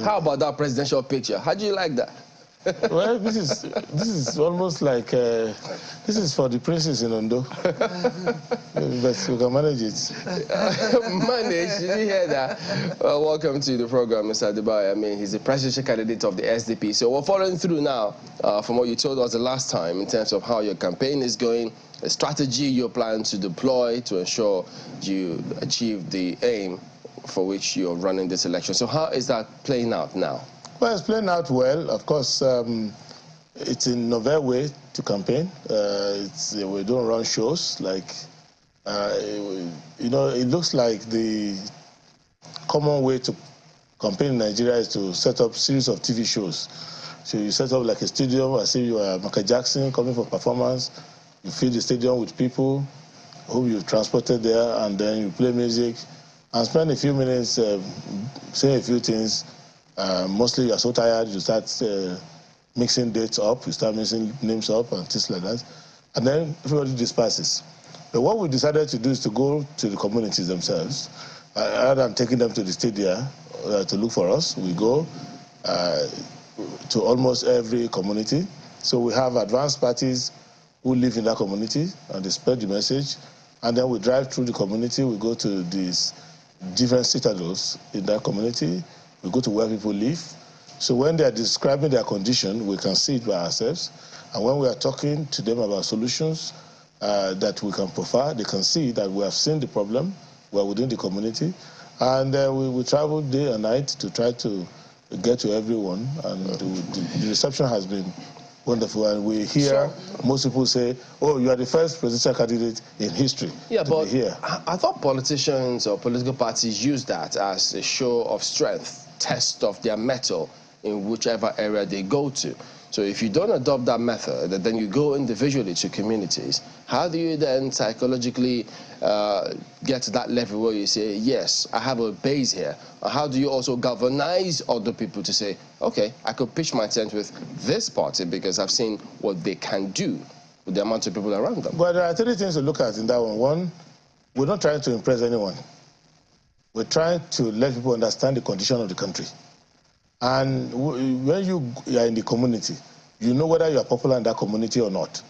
How about that presidential picture? How do you like that? Well, this is almost like this is for the princes in Ondo, but we can manage it. Manage? Did you hear that? Well, welcome to the program, Mr. Adebayo. I mean, he's the presidential candidate of the SDP. So we're following through now from what you told us the last time in terms of how your campaign is going, the strategy you're planning to deploy to ensure you achieve the aim for which you're running this election. So how is that playing out now? Well, it's playing out well. Of course, it's in novel way to campaign. We don't run shows like, you know, it looks like the common way to campaign in Nigeria is to set up a series of TV shows. So you set up like a stadium, as if you are Michael Jackson coming for performance. You fill the stadium with people whom you've transported there, and then you play music and spend a few minutes saying a few things. Mostly you're so tired, you start mixing dates up, you start mixing names up and things like that. And then everybody disperses. But what we decided to do is to go to the communities themselves. Rather than taking them to the stadia to look for us, we go to almost every community. So we have advanced parties who live in that community and they spread the message. And then we drive through the community, we go to these different citadels in that community. We go to where people live. So when they are describing their condition, we can see it by ourselves. And when we are talking to them about solutions that we can provide, they can see that we have seen the problem, we are within the community. And we travel day and night to try to get to everyone. And the reception has been wonderful. And we hear most people say, oh, you are the first presidential candidate in history to be here. I thought politicians or political parties use that as a show of strength, test of their mettle in whichever area they go to. So if you don't adopt that method, then you go individually to communities, how do you then psychologically get to that level where you say, yes, I have a base here? Or how do you also galvanize other people to say, okay, I could pitch my tent with this party because I've seen what they can do with the amount of people around them? Well, there are three things to look at in that one. One, we're not trying to impress anyone. We're trying to let people understand the condition of the country. And when you are in the community, you know whether you are popular in that community or not.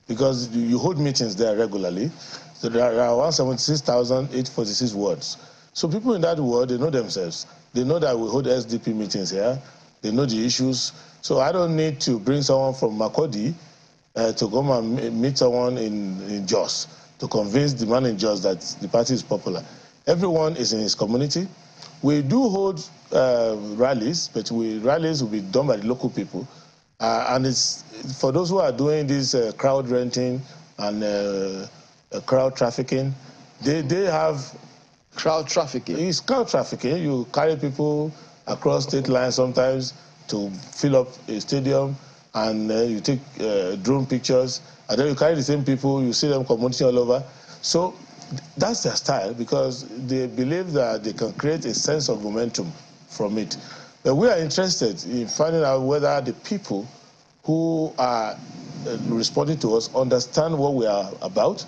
Because you hold meetings there regularly. So there are 176,846 wards. So people in that ward, they know themselves. They know that we hold SDP meetings here. They know the issues. So I don't need to bring someone from Makurdi to come and meet someone in Jos to convince the man in Jos that the party is popular. Everyone is in his community. We do hold rallies, but rallies will be done by the local people. And it's for those who are doing this crowd renting and crowd trafficking, they have... Crowd trafficking? It's crowd trafficking. You carry people across state lines sometimes to fill up a stadium, and you take drone pictures, and then you carry the same people, you see them commuting all over. So that's their style, because they believe that they can create a sense of momentum from it. But we are interested in finding out whether the people who are responding to us understand what we are about,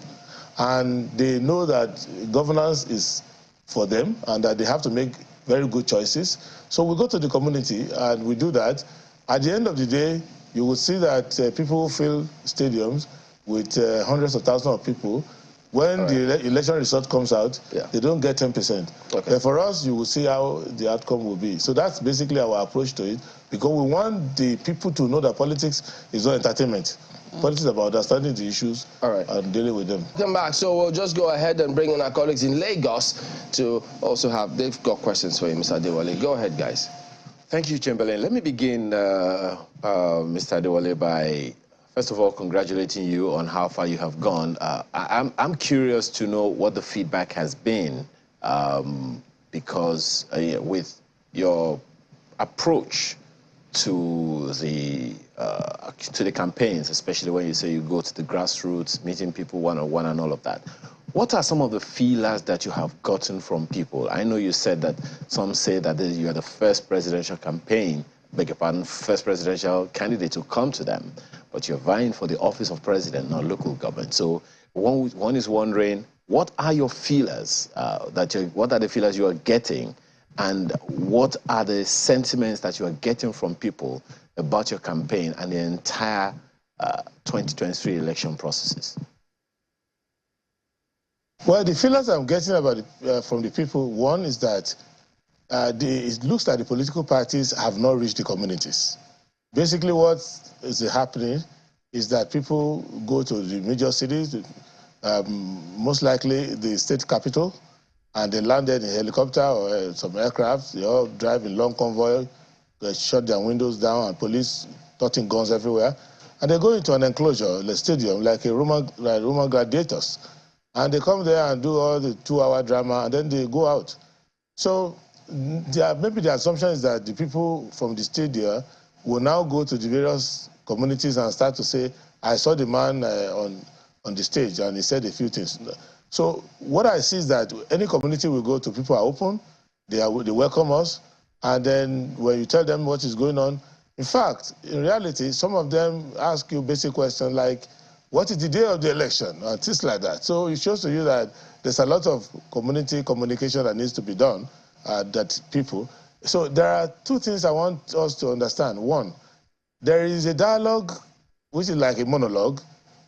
and they know that governance is for them and that they have to make very good choices. So we go to the community and we do that. At the end of the day, you will see that people fill stadiums with hundreds of thousands of people. When the election result comes out, they don't get 10%. Okay. But for us, you will see how the outcome will be. So that's basically our approach to it, because we want the people to know that politics is not entertainment. Politics is about understanding the issues and dealing with them. Come back. So we'll just go ahead and bring in our colleagues in Lagos to also have, they've got questions for you, Mr. Adewale. Go ahead, guys. Thank you, Chamberlain. Let me begin, Mr. Adewale, by first of all congratulating you on how far you have gone. I'm curious to know what the feedback has been, because with your approach to the campaigns, especially when you say you go to the grassroots, meeting people one-on-one and all of that. What are some of the feelers that you have gotten from people? I know you said that some say that you are the first presidential campaign, beg your pardon, first presidential candidate to come to them, but you're vying for the office of president, not local government. So one is wondering, what are your feelers? What are the feelers you are getting and what are the sentiments that you are getting from people about your campaign and the entire 2023 election processes? Well, the feelings I'm getting about from the people, one is that it looks like the political parties have not reached the communities. Basically, what is happening is that people go to the major cities, most likely the state capital, and they landed in a helicopter or some aircraft. They all drive in long convoy, they shut their windows down, and police toting guns everywhere. And they go into an enclosure, the stadium, like Roman gladiators. And they come there and do all the 2-hour drama, and then they go out. So maybe the assumption is that the people from the stadium will now go to the various communities and start to say, I saw the man on the stage and he said a few things. So what I see is that any community we go to, people are open, they welcome us, and then when you tell them what is going on, in fact, in reality, some of them ask you basic questions like, what is the day of the election, or things like that. So it shows to you that there's a lot of community communication that needs to be done, that people. So there are two things I want us to understand. One, there is a dialogue, which is like a monologue,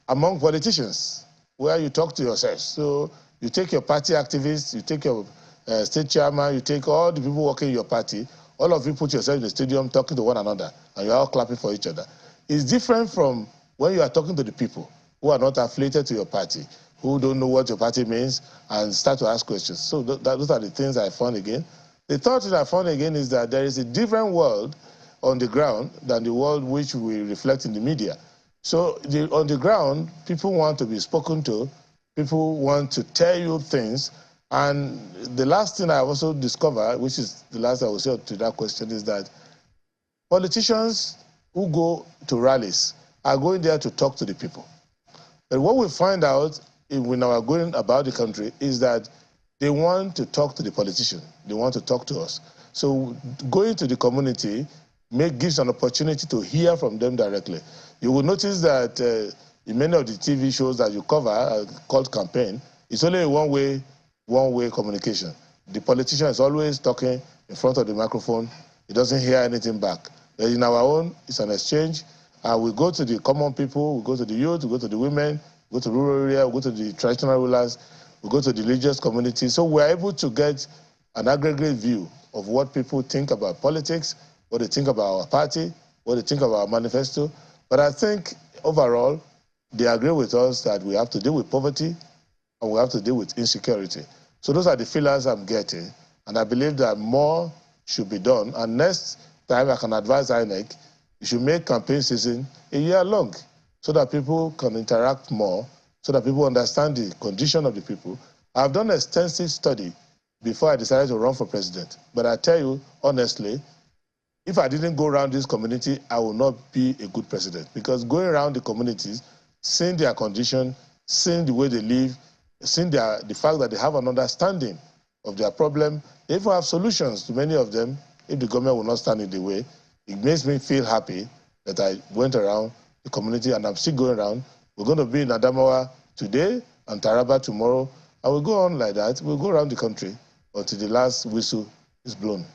among politicians, where you talk to yourself. So you take your party activists, you take your state chairman, you take all the people working in your party, all of you put yourself in the stadium talking to one another, and you're all clapping for each other. It's different from when you are talking to the people who are not affiliated to your party, who don't know what your party means, and start to ask questions. So those are the things I found again. The third thing I found again is that there is a different world on the ground than the world which we reflect in the media. So on the ground, people want to be spoken to, people want to tell you things, and the last thing I also discovered, which is the last I will say to that question, is that politicians who go to rallies are going there to talk to the people. But what we find out when we are going about the country is that they want to talk to the politician. They want to talk to us. So going to the community gives an opportunity to hear from them directly. You will notice that in many of the TV shows that you cover, called campaign, it's only a one-way communication. The politician is always talking in front of the microphone. He doesn't hear anything back. In our own, it's an exchange. We go to the common people, we go to the youth, we go to the women, we go to the rural area, we go to the traditional rulers, we go to the religious community. So we're able to get an aggregate view of what people think about politics, what they think about our party, what they think about our manifesto. But I think overall, they agree with us that we have to deal with poverty and we have to deal with insecurity. So those are the feelers I'm getting. And I believe that more should be done. And next time I can advise INEC, you should make campaign season a year long so that people can interact more, so that people understand the condition of the people. I've done an extensive study before I decided to run for president. But I tell you, honestly, if I didn't go around this community, I would not be a good president. Because going around the communities, seeing their condition, seeing the way they live, seeing the fact that they have an understanding of their problem, they even have solutions to many of them if the government will not stand in the way. It makes me feel happy that I went around the community and I'm still going around. We're going to be in Adamawa today and Taraba tomorrow. And we'll go on like that. We'll go around the country until the last whistle is blown.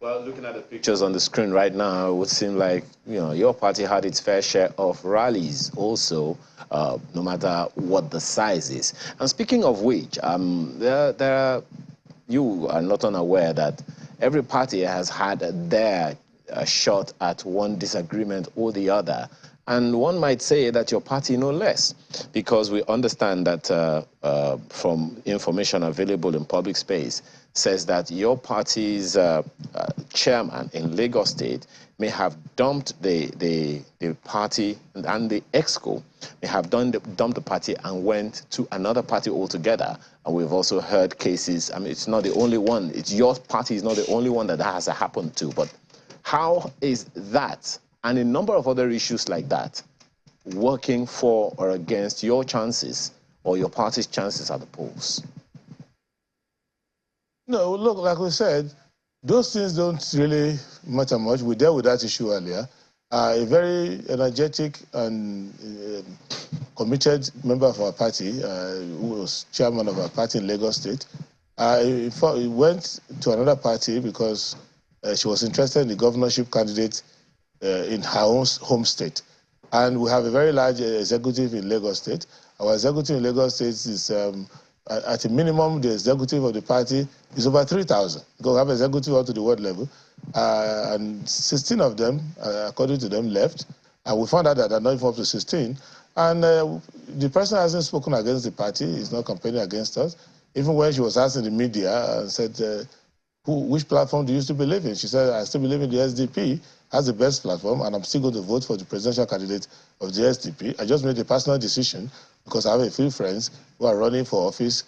Well, looking at the pictures on the screen right now, it would seem like your party had its fair share of rallies also, no matter what the size is. And speaking of which, you are not unaware that every party has had their shot at one disagreement or the other. And one might say that your party no less, because we understand that from information available in public space, says that your party's chairman in Lagos State may have dumped the party, and the EXCO may have dumped the party and went to another party altogether. And we've also heard cases, I mean, it's not the only one, your party is not the only one that has happened to, but how is that, and a number of other issues like that, working for or against your chances or your party's chances at the polls? No, look, like we said, those things don't really matter much. We dealt with that issue earlier. A very energetic and committed member of our party, who was chairman of our party in Lagos State, I went to another party because she was interested in the governorship candidate in her own home state. And we have a very large executive in Lagos State. Our executive in Lagos State is, at a minimum, the executive of the party is over 3,000. Because we have executive up to the world level. And 16 of them, according to them, left. And we found out that they're not even up to 16. And the person hasn't spoken against the party. He's not campaigning against us. Even when she was asked in the media and said, which platform do you still believe in? She said, I still believe in the SDP as the best platform, and I'm still going to vote for the presidential candidate of the SDP. I just made a personal decision because I have a few friends who are running for office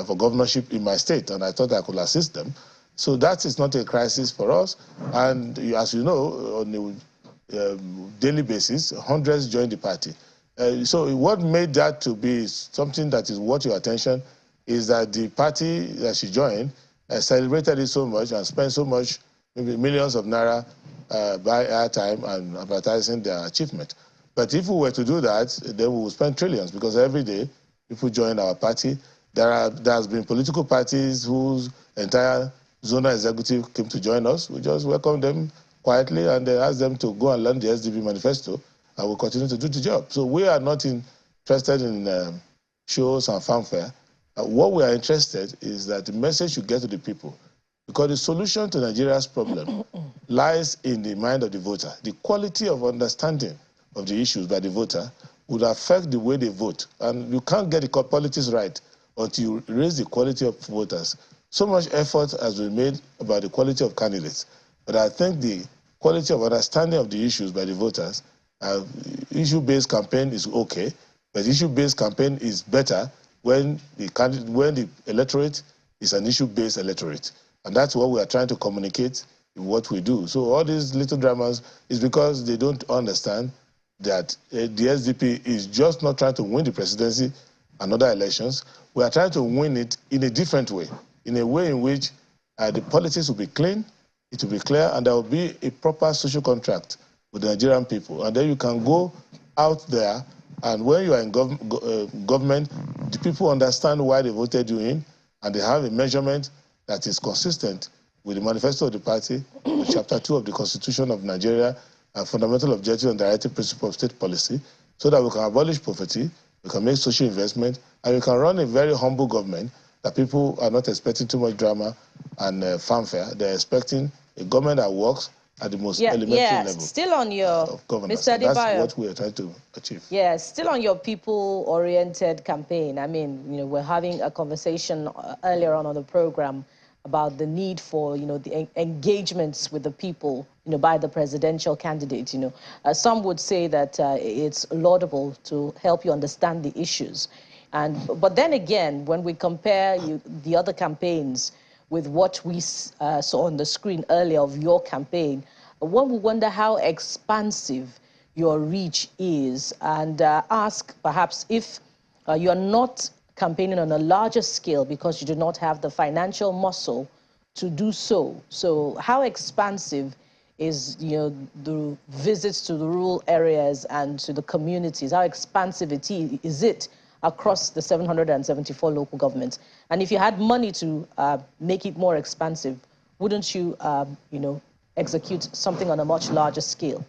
for governorship in my state, and I thought I could assist them. So that is not a crisis for us. And as you know, on a daily basis, hundreds join the party. So what made that to be something that is worth your attention is that the party that she joined celebrated it so much and spent so much, maybe millions of naira by airtime and advertising their achievement. But if we were to do that, then we would spend trillions, because every day people join our party. There has been political parties whose entire zonal executive came to join us. We just welcome them quietly and ask them to go and learn the SDP manifesto, and we'll continue to do the job. So we are not interested in shows and fanfare. What we are interested is that the message should get to the people, because the solution to Nigeria's problem lies in the mind of the voter. The quality of understanding of the issues by the voter would affect the way they vote. And you can't get the politics right until you raise the quality of voters. So much effort has been made about the quality of candidates, but I think the quality of understanding of the issues by the voters, issue-based campaign is okay, but issue-based campaign is better when the electorate is an issue-based electorate. And that's what we are trying to communicate in what we do. So all these little dramas is because they don't understand that the SDP is just not trying to win the presidency and other elections. We are trying to win it in a different way, in a way in which the politics will be clean, it will be clear, and there will be a proper social contract with the Nigerian people. And then you can go out there, and when you are in government, the people understand why they voted you in, and they have a measurement that is consistent with the manifesto of the party, with Chapter 2 of the Constitution of Nigeria, and fundamental objectives and directive principle of state policy, so that we can abolish poverty, we can make social investment, and we can run a very humble government that people are not expecting too much drama and fanfare. They're expecting a government that works at the most elementary level still on your, of governance. Mr. That's what we are trying to achieve. Yeah, still on your people-oriented campaign. I mean, we're having a conversation earlier on the program about the need for, the engagements with the people, by the presidential candidate. Some would say that it's laudable to help you understand the issues. But then again, when we compare the other campaigns with what we saw on the screen earlier of your campaign, one would wonder how expansive your reach is, and ask perhaps if you're not campaigning on a larger scale because you do not have the financial muscle to do so. So how expansive is the visits to the rural areas and to the communities? How expansive is it across the 774 local governments? And if you had money to make it more expansive, wouldn't you, execute something on a much larger scale?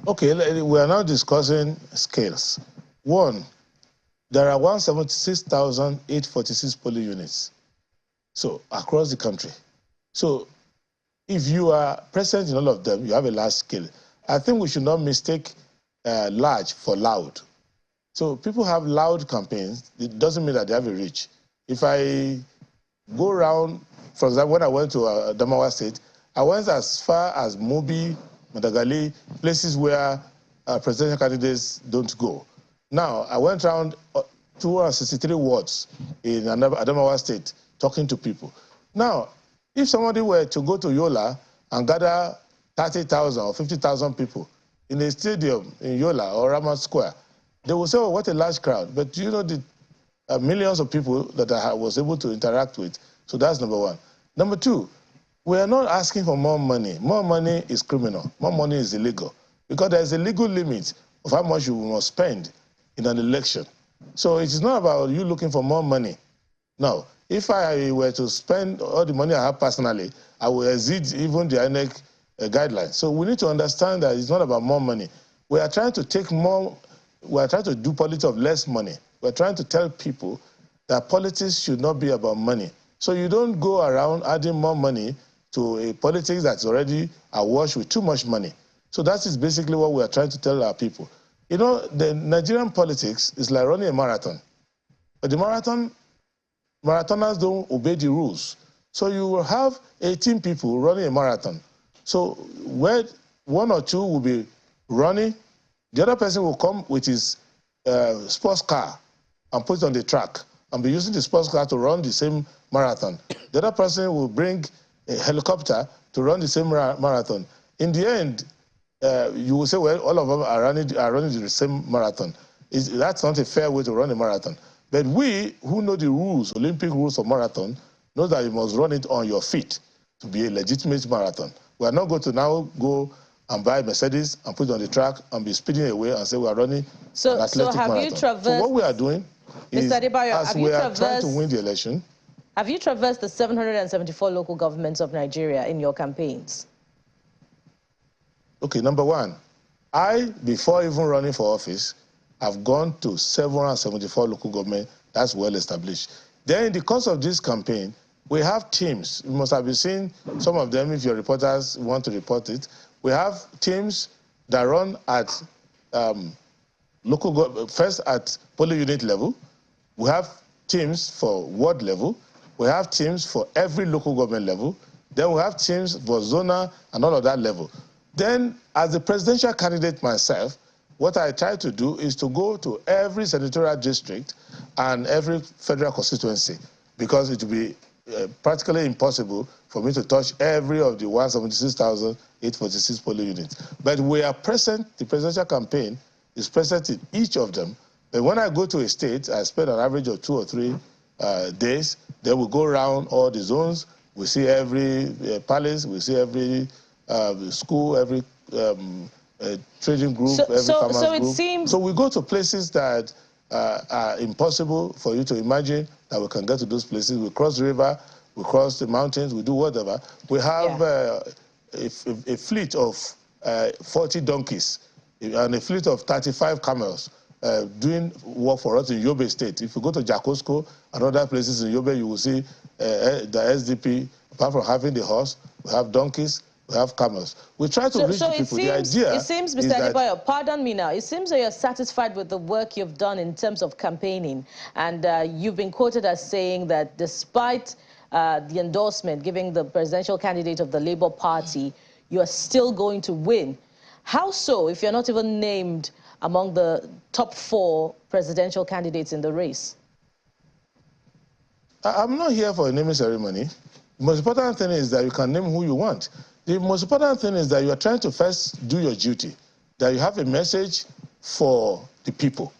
Okay, we are now discussing scales. One, there are 176,846 polling units, so across the country. So if you are present in all of them, you have a large scale. I think we should not mistake large for loud. So people have loud campaigns. It doesn't mean that they have a reach. If I go around, for example, when I went to Adamawa State, I went as far as Mobi, Madagali, places where presidential candidates don't go. Now, I went around 263 wards in Adamawa State talking to people. Now, if somebody were to go to Yola and gather 30,000 or 50,000 people in a stadium in Yola or Ramat Square, they will say, oh, what a large crowd. But the millions of people that I was able to interact with. So that's number one. Number two, we are not asking for more money. More money is criminal. More money is illegal, because there is a legal limit of how much you must spend in an election. So it is not about you looking for more money No. If I were to spend all the money I have personally, I will exceed even the INEC guidelines. So we need to understand that it's not about more money. We are trying to take more, we are trying to do politics of less money. We're trying to tell people that politics should not be about money. So you don't go around adding more money to a politics that's already awash with too much money. So that is basically what we are trying to tell our people. You know, the Nigerian politics is like running a marathon. But the marathoners don't obey the rules. So you will have 18 people running a marathon. So where one or two will be running, the other person will come with his sports car and put it on the track and be using the sports car to run the same marathon. The other person will bring a helicopter to run the same marathon. In the end, you will say, well, all of them are running the same marathon. That's not a fair way to run a marathon. But we who know the rules, Olympic rules of marathon, know that you must run it on your feet to be a legitimate marathon. We are not going to now go and buy Mercedes and put it on the track and be speeding away and say we are running an athletic marathon. So what we are doing is, as we are trying to win the election. Have you traversed the 774 local governments of Nigeria in your campaigns? Okay, number one, before even running for office, I've gone to 774 local governments. That's well established. Then in the course of this campaign, we have teams. You must have been seeing some of them if your reporters want to report it. We have teams that run at first at polling unit level. We have teams for ward level. We have teams for every local government level. Then we have teams for zonal and all of that level. Then, as the presidential candidate myself, what I try to do is to go to every senatorial district and every federal constituency, because it will be practically impossible for me to touch every of the 176,846 polling units. But we are present, the presidential campaign is present in each of them. But when I go to a state, I spend an average of 2 or 3 days. Then we go around all the zones. We see every palace, we see every school, every trading group, every farmers group. So we go to places that are impossible for you to imagine that we can get to those places. We cross the river, we cross the mountains, we do whatever. We have a fleet of 40 donkeys and a fleet of 35 camels doing work for us in Yobe State. If you go to Jakosko and other places in Yobe, you will see the SDP, apart from having the horse, we have donkeys, we have camels. We try to reach the people. The idea it seems, Mr. Adebayo, pardon me now, it seems that you're satisfied with the work you've done in terms of campaigning. And you've been quoted as saying that despite the endorsement giving the presidential candidate of the Labour Party, you are still going to win. How so, if you're not even named among the top 4 presidential candidates in the race? I'm not here for a naming ceremony. The most important thing is that you can name who you want. The most important thing is that you are trying to first do your duty, that you have a message for the people.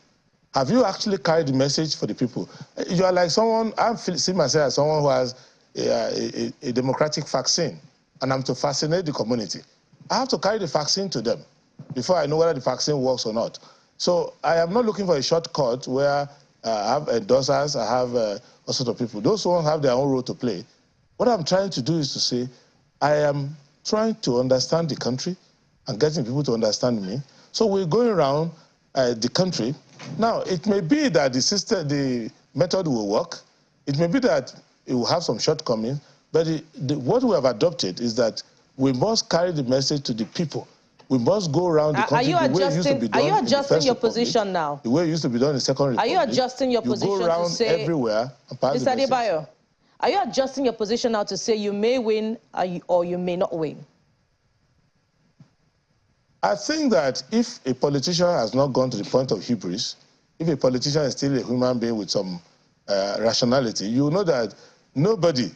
Have you actually carried the message for the people? You are like someone, I see myself as someone who has a democratic vaccine, and I'm to vaccinate the community. I have to carry the vaccine to them before I know whether the vaccine works or not. So I am not looking for a shortcut where I have endorsers, I have all sorts of people. Those ones have their own role to play. What I'm trying to do is to say, I am trying to understand the country and getting people to understand me. So we're going around the country. Now, it may be that the method will work. It may be that it will have some shortcomings, but what we have adopted is that we must carry the message to the people. We must go around the country the way it used to be done. Are you adjusting your position now? The way it used to be done in the Second Republic. Are you adjusting your position to say... You go around everywhere and pass the message. Mr. Adebayo, are you adjusting your position now to say you may win or you may not win? I think that if a politician has not gone to the point of hubris, if a politician is still a human being with some rationality, you know that nobody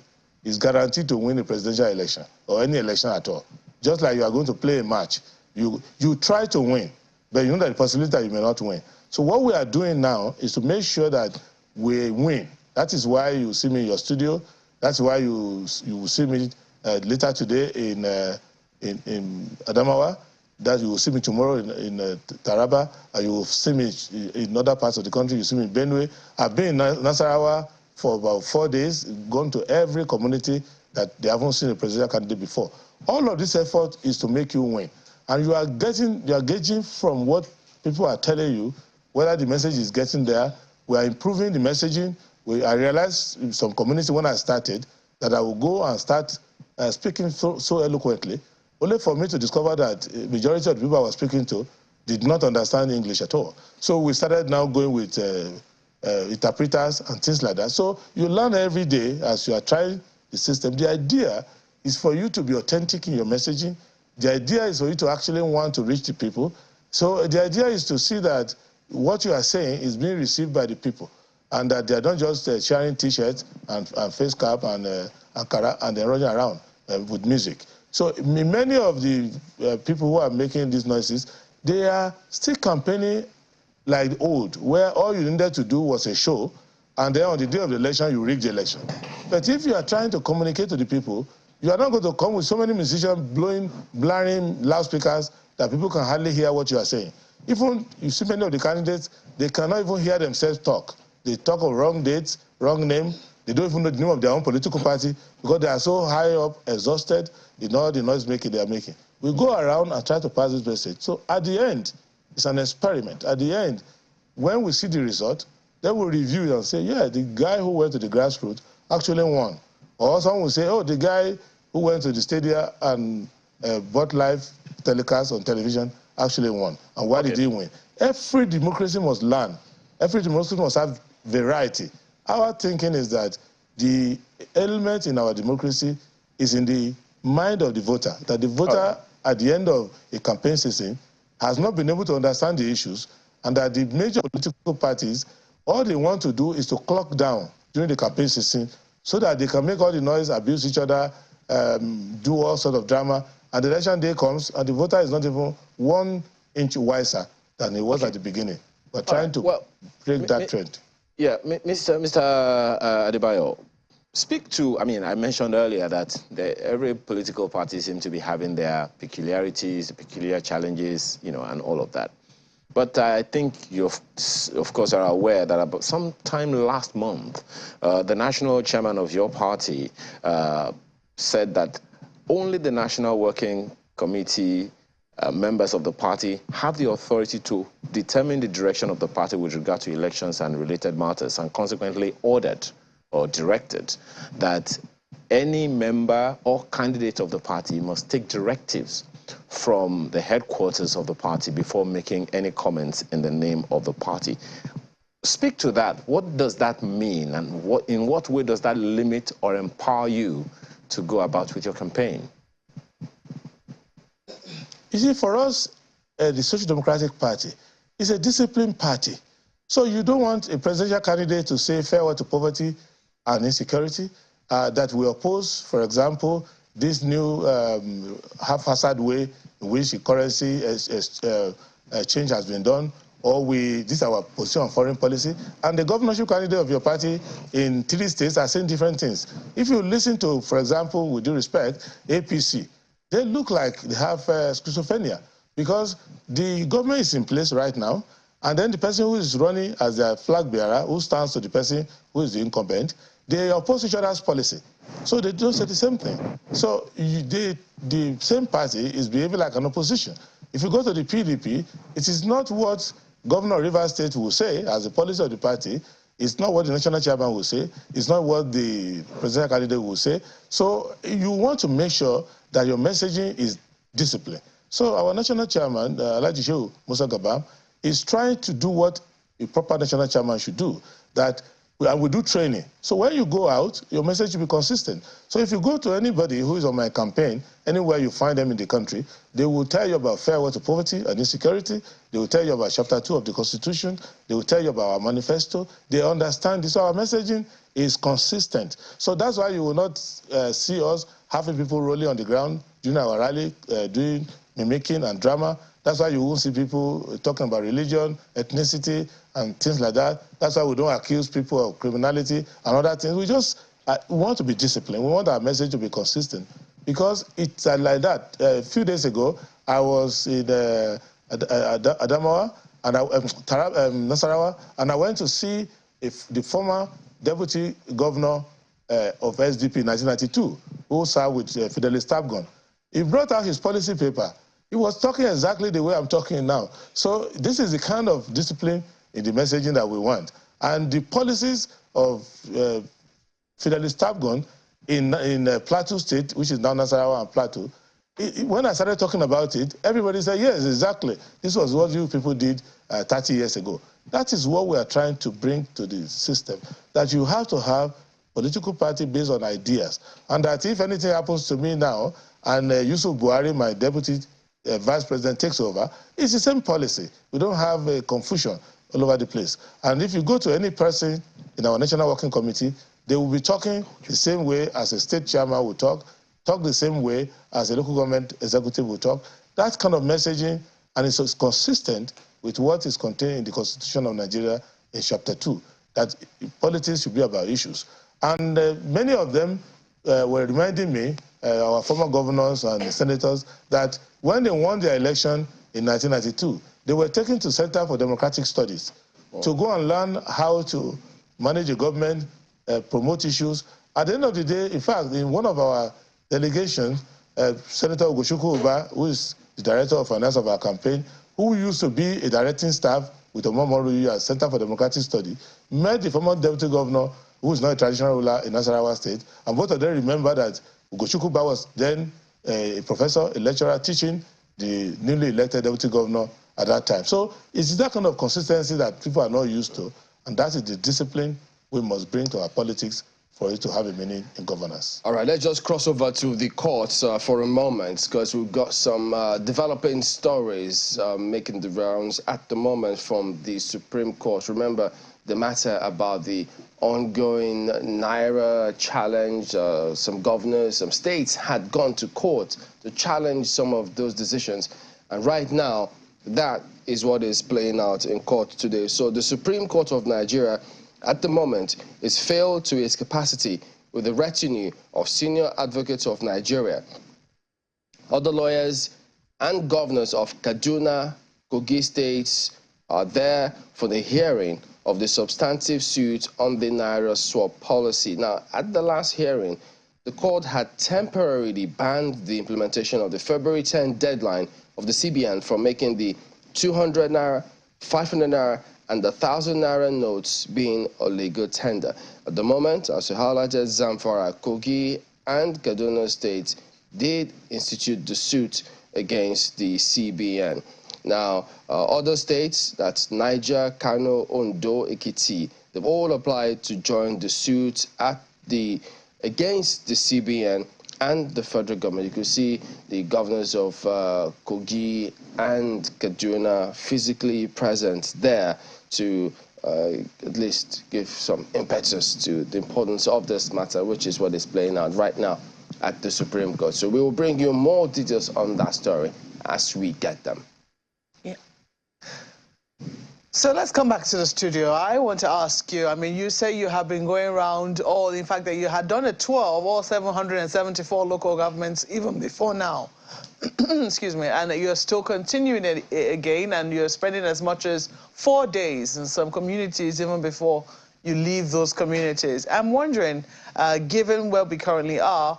is guaranteed to win a presidential election or any election at all. Just like you are going to play a match, you try to win, but you know that the possibility that you may not win. So what we are doing now is to make sure that we win. That is why you see me in your studio. That's why you will see me later today in Adamawa. That you will see me tomorrow in Taraba. You will see me in other parts of the country. You see me in Benue. I've been in Nasarawa for about 4 days, gone to every community that they haven't seen a presidential candidate before. All of this effort is to make you win. And you are gauging from what people are telling you, whether the message is getting there. We are improving the messaging. I realized in some community when I started that I would go and start speaking so eloquently, only for me to discover that the majority of the people I was speaking to did not understand English at all. So we started now going with interpreters and things like that. So you learn every day as you are trying the system. The idea is for you to be authentic in your messaging. The idea is for you to actually want to reach the people. So the idea is to see that what you are saying is being received by the people, and that they are not just sharing T-shirts and face cap and then running around with music. So many of the people who are making these noises, they are still campaigning like old, where all you needed to do was a show, and then on the day of the election, you rig the election. But if you are trying to communicate to the people, you are not going to come with so many musicians blaring loudspeakers that people can hardly hear what you are saying. Even you see many of the candidates, they cannot even hear themselves talk. They talk of wrong dates, wrong name. They don't even know the name of their own political party because they are so high up, exhausted in all the noise making they are making. We go around and try to pass this message. So at the end, it's an experiment. At the end, when we see the result, then we'll review it and say, yeah, the guy who went to the grassroots actually won. Or someone will say, oh, the guy who went to the stadium and bought live telecast on television actually won. And why did he win? Every democracy must learn. Every democracy must have variety. Our thinking is that the element in our democracy is in the mind of the voter, that the voter at the end of a campaign season has not been able to understand the issues, and that the major political parties, all they want to do is to clock down during the campaign season so that they can make all the noise, abuse each other, do all sort of drama, and the election day comes and the voter is not even 1 inch wiser than he was at the beginning. We're trying to break that trend. Yeah, Mr. Adebayo, speak to, I mean, I mentioned earlier that every political party seems to be having their peculiarities, peculiar challenges, you know, and all of that. But I think you, of course, are aware that about sometime last month, the national chairman of your party said that only the National Working Committee members of the party have the authority to determine the direction of the party with regard to elections and related matters, and consequently ordered or directed that any member or candidate of the party must take directives from the headquarters of the party before making any comments in the name of the party. Speak to that. What does that mean, and in what way does that limit or empower you to go about with your campaign? You see, for us, the Social Democratic Party is a disciplined party. So you don't want a presidential candidate to say farewell to poverty and insecurity, that we oppose, for example, this new haphazard way in which the currency change has been done, or this is our position on foreign policy. And the governorship candidate of your party in 3 states are saying different things. If you listen to, for example, with due respect, APC, they look like they have schizophrenia, because the government is in place right now, and then the person who is running as their flag bearer, who stands to the person who is the incumbent, they oppose each other's policy. So they don't say the same thing. So the same party is behaving like an opposition. If you go to the PDP, it is not what Governor of Rivers State will say as the policy of the party. It's not what the national chairman will say. It's not what the presidential candidate will say. So you want to make sure that your messaging is disciplined. So our national chairman, Alhaji Shehu Musa Gabam, is trying to do what a proper national chairman should do, that and we do training. So when you go out, your message should be consistent. So if you go to anybody who is on my campaign, anywhere you find them in the country, they will tell you about farewell to poverty and insecurity. They will tell you about Chapter 2 of the Constitution. They will tell you about our manifesto. They understand this. So our messaging is consistent. So that's why you will not see us having people rolling on the ground during our rally, doing mimicking and drama. That's why you won't see people talking about religion, ethnicity, and things like that. That's why we don't accuse people of criminality and other things. We just want to be disciplined. We want our message to be consistent, because it's like that. A few days ago, I was in Adamawa and Nasarawa, and I went to see the former deputy governor of SDP in 1992, who served with Fidelis Tabgon. He brought out his policy paper. He was talking exactly the way I'm talking now. So this is the kind of discipline in the messaging that we want. And the policies of Fidelis Tabgon in Plateau State, which is now Nasarawa and Plateau, when I started talking about it, everybody said, yes, exactly. This was what you people did 30 years ago. That is what we are trying to bring to the system, that you have to have political party based on ideas. And that if anything happens to me now, and Yusuf Buhari, my deputy vice president, takes over, it's the same policy. We don't have a confusion all over the place. And if you go to any person in our National Working Committee, they will be talking the same way as a state chairman will talk the same way as a local government executive will talk. That kind of messaging, and it's consistent with what is contained in the Constitution of Nigeria in Chapter 2, that politics should be about issues. And many of them were reminding me, our former governors and senators, that when they won their election in 1992, they were taken to Center for Democratic Studies to go and learn how to manage a government, promote issues. At the end of the day, in fact, in one of our delegations, Senator Ogoshuku Uba, who is the director of finance of our campaign, who used to be a directing staff with Omomoruyi at Center for Democratic Study, met the former deputy governor, who is now a traditional ruler in Nasarawa State, and both of them remember that Ogoshuku Uba was then a professor, a lecturer, teaching the newly elected deputy governor at that time. So it's that kind of consistency that people are not used to, and that is the discipline we must bring to our politics for it to have a meaning in governance. All right, let's just cross over to the courts for a moment, because we've got some developing stories making the rounds at the moment from the Supreme Court. Remember the matter about the ongoing Naira challenge. Some governors, some states had gone to court to challenge some of those decisions. And right now, that is what is playing out in court today. So the Supreme Court of Nigeria at the moment is failed to its capacity with a retinue of senior advocates of Nigeria, other lawyers and governors of Kaduna, Kogi states are there for the hearing of the substantive suit on the Naira swap policy. Now, at the last hearing, the court had temporarily banned the implementation of the February 10 deadline of the CBN from making the 200 Naira, 500 Naira, and the 1,000 Naira notes being a legal tender. At the moment, as you highlighted, Zamfara, Kogi, and Kaduna states did institute the suit against the CBN. Now, other states, that's Niger, Kano, Ondo, Ekiti, they've all applied to join the suit against the CBN and the federal government. You can see the governors of Kogi and Kaduna physically present there to at least give some impetus to the importance of this matter, which is what is playing out right now at the Supreme Court. So we will bring you more details on that story as we get them. Yeah. So let's come back to the studio. I want to ask you, I mean, you say you have been going around in fact, that you had done a tour of all 774 local governments even before now. Excuse me, and you're still continuing it again, and you're spending as much as 4 days in some communities even before you leave those communities. I'm wondering, given where we currently are,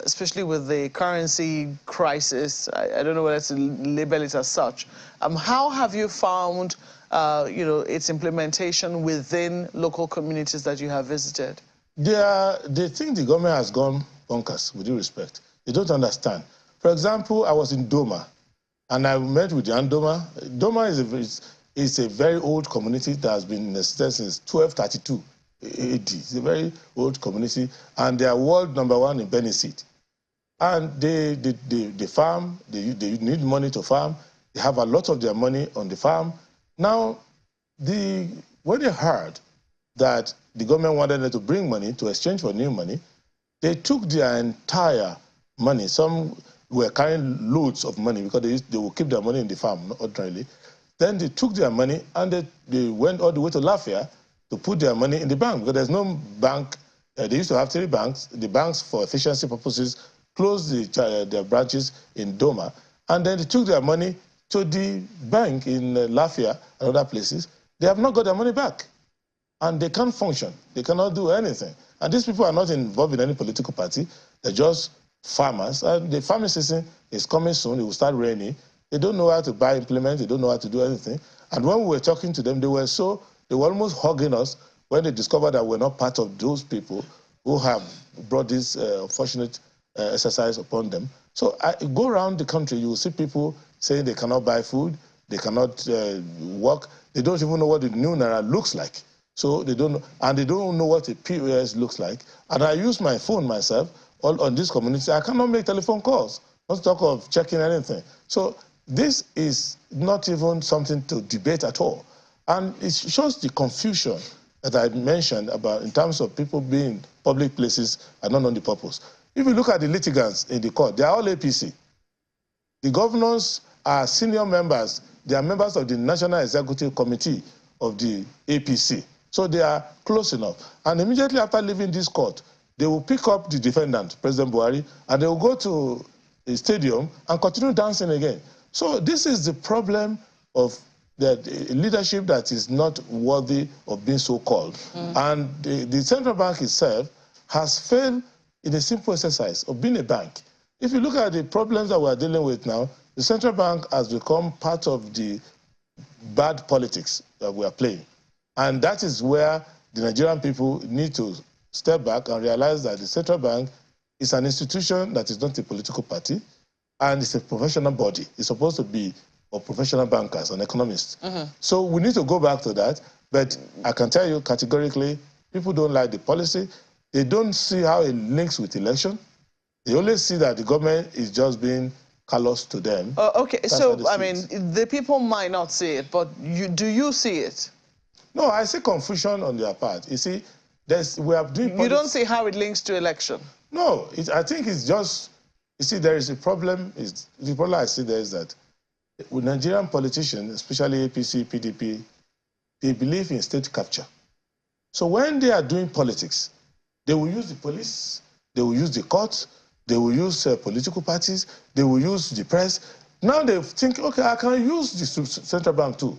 especially with the currency crisis, I don't know whether to label it as such, how have you found, its implementation within local communities that you have visited? They think the government has gone bonkers, with due respect. They don't understand. For example, I was in Doma, and I met with Jan Doma. Doma is a very old community that has been in existence since 1232 AD. It's a very old community, and they are world #1 in Benisit. And they farm, they need money to farm. They have a lot of their money on the farm. Now, when they heard that the government wanted them to bring money to exchange for new money, they took their entire money. Some were carrying loads of money because they will keep their money in the farm, ordinarily. Then they took their money and they went all the way to Lafayette to put their money in the bank, because there's no bank. They used to have 3 banks. The banks, for efficiency purposes, closed their branches in Doma, and then they took their money to the bank in Lafayette and other places. They have not got their money back. and they can't function. They cannot do anything. And these people are not involved in any political party. They're just farmers. And the farming season is coming soon. It will start raining. They don't know how to buy implements. They don't know how to do anything. And when we were talking to them, they were almost hugging us when they discovered that we're not part of those people who have brought this unfortunate exercise upon them. So I go around the country, you will see people saying they cannot buy food, they cannot work. They don't even know what the new Naira looks like. So they don't know, and they don't know what a POS looks like. And I use my phone myself on this community. I cannot make telephone calls, not to talk of checking anything. So this is not even something to debate at all. And it shows the confusion that I mentioned about in terms of people being public places and not on the purpose. If you look at the litigants in the court, they are all APC. The governors are senior members. They are members of the National Executive Committee of the APC. So they are close enough. And immediately after leaving this court, they will pick up the defendant, President Buhari, and they will go to the stadium and continue dancing again. So this is the problem of the leadership that is not worthy of being so called. And the central bank itself has failed in a simple exercise of being a bank. If you look at the problems that we're dealing with now, the central bank has become part of the bad politics that we are playing. And that is where the Nigerian people need to step back and realize that the central bank is an institution that is not a political party, and it's a professional body. It's supposed to be of professional bankers and economists. So we need to go back to that. But I can tell you categorically, people don't like the policy. They don't see how it links with election. They only see that the government is just being callous to them. Okay, so, I mean, the people might not see it, but do you see it? No, I see confusion on their part. You see, we are doing... You don't see how it links to election? No, I think it's just... You see, there is a problem. The problem I see there is that with Nigerian politicians, especially APC, PDP, they believe in state capture. So when they are doing politics, they will use the police, they will use the courts, they will use political parties, they will use the press. Now they think, okay, I can use the central bank too.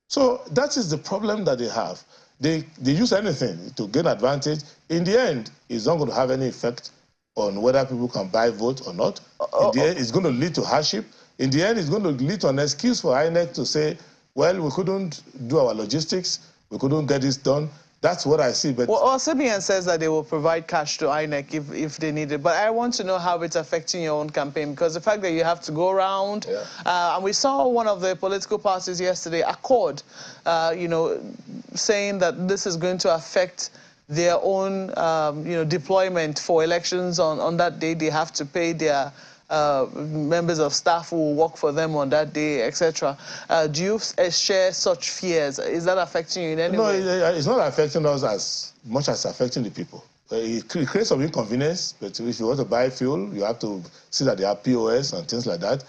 So that is the problem that they have. They use anything to gain advantage. In the end, it's not going to have any effect on whether people can buy votes or not. In the end, it's going to lead to hardship. In the end, it's going to lead to an excuse for INEC to say, well, we couldn't do our logistics, we couldn't get this done. That's what I see. But well, CBN says that they will provide cash to INEC if they need it. But I want to know how it's affecting your own campaign, because the fact that you have to go around, and we saw one of the political parties yesterday, Accord, you know, saying that this is going to affect their own, you know, deployment for elections on that day. They have to pay their members of staff who will work for them on that day, etc. Do you share such fears? Is that affecting you in any way? No, it's not affecting us as much as affecting the people. It creates some inconvenience, but if you want to buy fuel, you have to see that they have POS and things like that.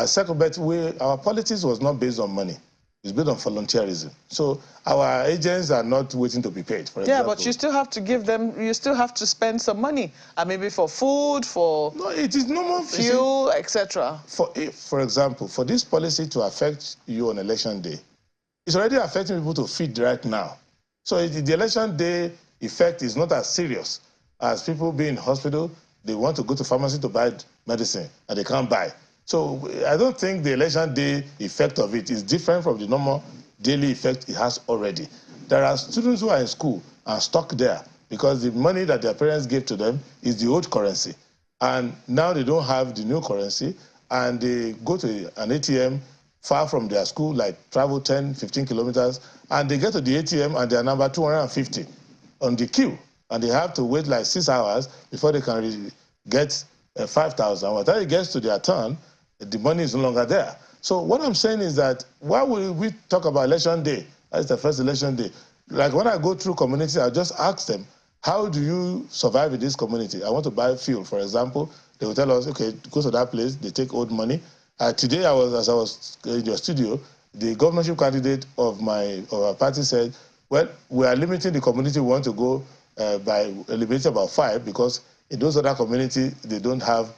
Second, but our politics was not based on money. It's based on volunteerism. So our agents are not waiting to be paid, for example. Yeah, but you still have to give them, you still have to spend some money. Maybe for food, for it is normal fuel, etc. For example, for this policy to affect you on election day, it's already affecting people to feed right now. So the election day effect is not as serious as people being in hospital. They want to go to pharmacy to buy medicine and they can't buy. So I don't think the election day effect of it is different from the normal daily effect it has already. There are students who are in school and stuck there because the money that their parents gave to them is the old currency. And now they don't have the new currency, and they go to an ATM far from their school, like travel 10, 15 kilometers, and they get to the ATM and they are number 250 on the queue. And they have to wait like 6 hours before they can get 5,000. By the time it gets to their turn, the money is no longer there. So what I'm saying is that why will we talk about election day? That's the first election day. Like when I go through community, I just ask them, how do you survive in this community? I want to buy fuel, for example. They will tell us, okay, go to that place, they take old money. Today, as I was in your studio, the governorship candidate of our party said, well, we are limiting the community we want to go by eliminating about 5, because in those other communities, they don't have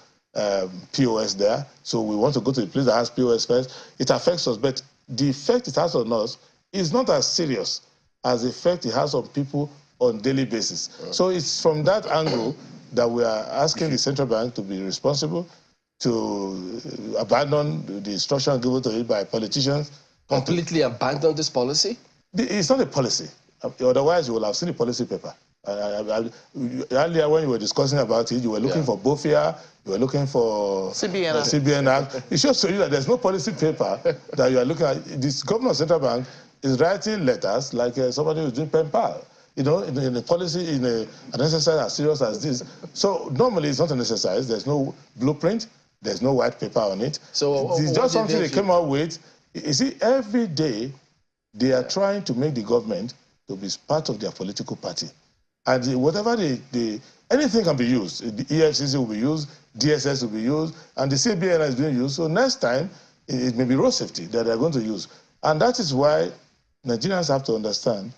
POS there, so we want to go to the place that has POS first. It affects us, but the effect it has on us is not as serious as the effect it has on people on daily basis. So it's from that angle that we are asking the central bank to be responsible, to abandon the instruction given to it by politicians. Completely abandon this policy? It's not a policy. Otherwise, you will have seen the policy paper. Earlier, when you were discussing about it, you were looking for BOFIA, you were looking for CBN Act. It shows to you that there's no policy paper that you are looking at. This governor of central bank is writing letters like somebody who's doing pen pal. You know, in a policy, in an exercise as serious as this. So normally it's not an exercise. There's no blueprint. There's no white paper on it. So it's just something they came out with. You see, every day they are trying to make the government to be part of their political party. And whatever anything can be used. The EFCC will be used, DSS will be used, and the CBN is being used. So next time, it may be road safety that they're going to use. And that is why Nigerians have to understand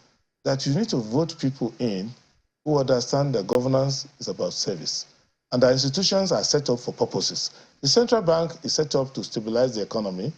that you need to vote people in who understand that governance is about service. And that institutions are set up for purposes. The central bank is set up to stabilize the economy,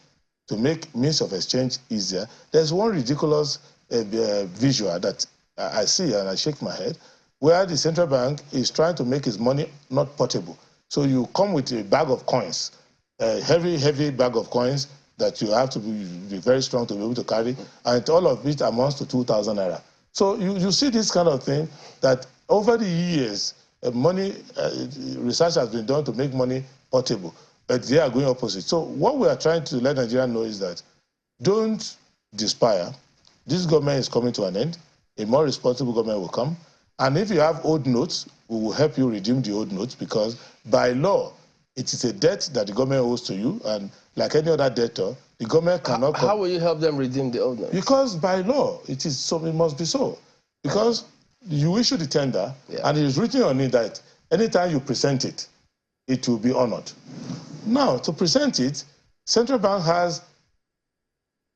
to make means of exchange easier. There's one ridiculous visual that I see and I shake my head, where the central bank is trying to make its money not portable. So you come with a bag of coins, a heavy, heavy bag of coins that you have to be very strong to be able to carry, and all of it amounts to 2,000 naira. So you see this kind of thing that over the years, research has been done to make money portable, but they are going opposite. So what we are trying to let Nigerians know is that don't despair. This government is coming to an end. A more responsible government will come. And if you have old notes, we will help you redeem the old notes, because by law, it is a debt that the government owes to you, and like any other debtor, the government cannot... How will you help them redeem the old notes? Because by law, it must be so. Because you issue the tender, and it is written on it that anytime you present it, it will be honored. Now, to present it, central bank has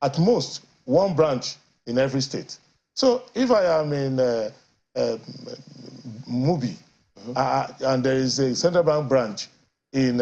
at most one branch in every state. So if I am in Mubi, and there is a central bank branch in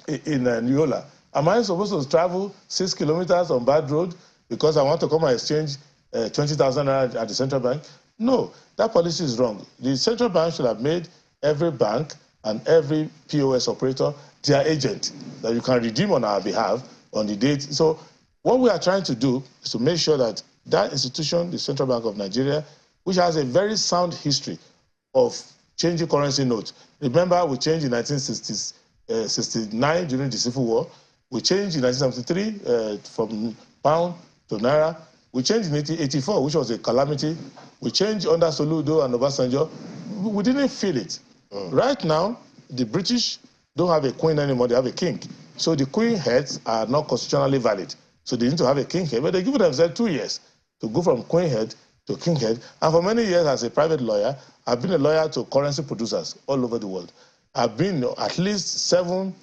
Yola, am I supposed to travel 6 kilometers on bad road because I want to come and exchange 20,000 at the central bank? No, that policy is wrong. The central bank should have made every bank and every POS operator their agent that you can redeem on our behalf on the date. So what we are trying to do is to make sure that that institution, the Central Bank of Nigeria, which has a very sound history of changing currency notes. Remember, we changed in 1969 during the Civil War. We changed in 1973 from pound to naira. We changed in 1884, which was a calamity. We changed under Soludo and Obasanjo. We didn't feel it. Right now, the British don't have a queen anymore, they have a king. So the queen heads are not constitutionally valid. So they need to have a king head, but they give themselves 2 years to go from queen head to king head. And for many years as a private lawyer, I've been a lawyer to currency producers all over the world. I've been at least seven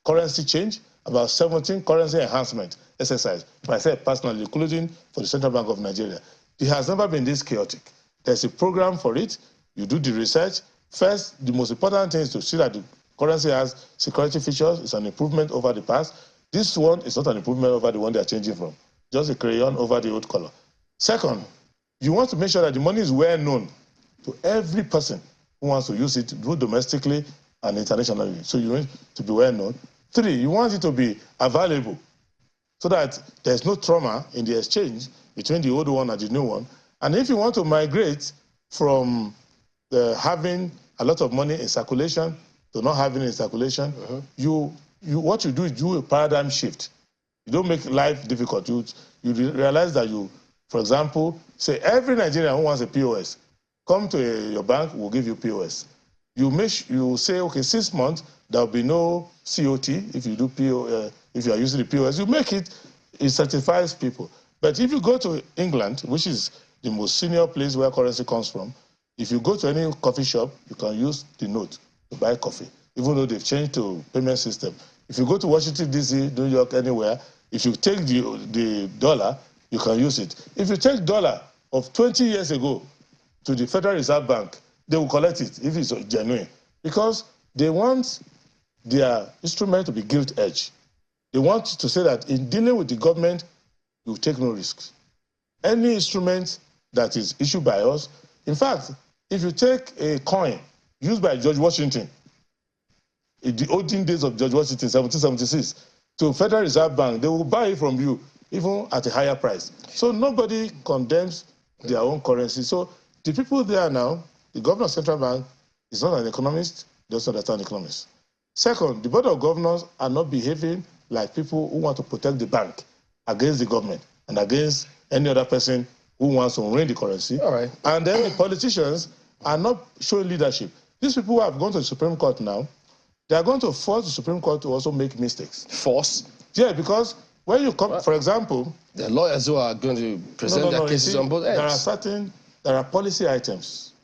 currency change, about 17 currency enhancement exercise, myself personally, including for the Central Bank of Nigeria. It has never been this chaotic. There's a program for it. You do the research. First, the most important thing is to see that the currency has security features. It's an improvement over the past. This one is not an improvement over the one they are changing from. Just a crayon over the old color. Second, you want to make sure that the money is well known to every person who wants to use it, both domestically and internationally. So you want it to be well known. 3, you want it to be available so that there's no trauma in the exchange between the old one and the new one. And if you want to migrate from having a lot of money in circulation to not having it in circulation, what you do is do a paradigm shift. You don't make life difficult. You realize that for example, say every Nigerian who wants a POS, come to your bank, we'll give you POS. You say, okay, 6 months, there'll be no COT if you do if you are using the POS. You make it certifies people. But if you go to England, which is the most senior place where currency comes from, if you go to any coffee shop, you can use the note to buy coffee, even though they've changed to payment system. If you go to Washington, D.C., New York, anywhere, if you take the dollar, you can use it. If you take dollar of 20 years ago to the Federal Reserve Bank, they will collect it if it's genuine, because they want their instrument to be gilt-edged. They want to say that in dealing with the government, you take no risks. any instrument that is issued by us. In fact, if you take a coin used by George Washington in the olden days of George Washington, 1776, to Federal Reserve Bank, they will buy it from you even at a higher price. So nobody condemns their own currency. So the people there now, the governor of Central Bank is not an economist, they also understand economics. Second, the Board of Governors are not behaving like people who want to protect the bank against the government and against any other person who wants to ruin the currency. All right. And then the politicians are not showing leadership. These people who have gone to the Supreme Court now, they are going to force the Supreme Court to also make mistakes. Force? Yeah, because when you come, for example... The lawyers who are going to present their cases on both ends. There are policy items.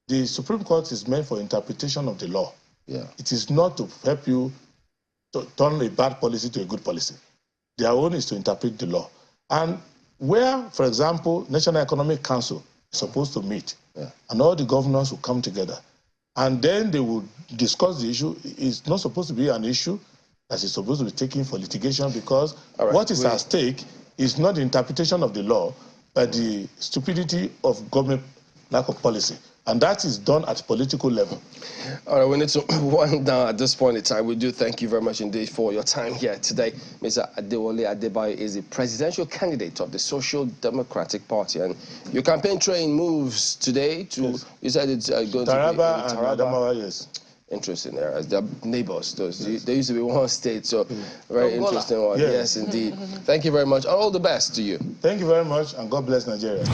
The Supreme Court is meant for interpretation of the law. Yeah. It is not to help you to turn a bad policy to a good policy. Their own is to interpret the law. And where, for example, National Economic Council is supposed to meet, and all the governors will come together, and then they will discuss the issue. It's not supposed to be an issue that is supposed to be taken for litigation, because what is at stake is not the interpretation of the law, but the stupidity of government lack of policy. And that is done at political level. All right, we need to wind down at this point in time. We do thank you very much indeed for your time here today. Mr. Adewale Adebayo is a presidential candidate of the Social Democratic Party. And your campaign train moves today to, you said it's going to be Taraba and Adamawa, yes. Interesting areas. They're neighbors. They used to be one state, so very interesting one. Yes, indeed. Thank you very much. All the best to you. Thank you very much, and God bless Nigeria.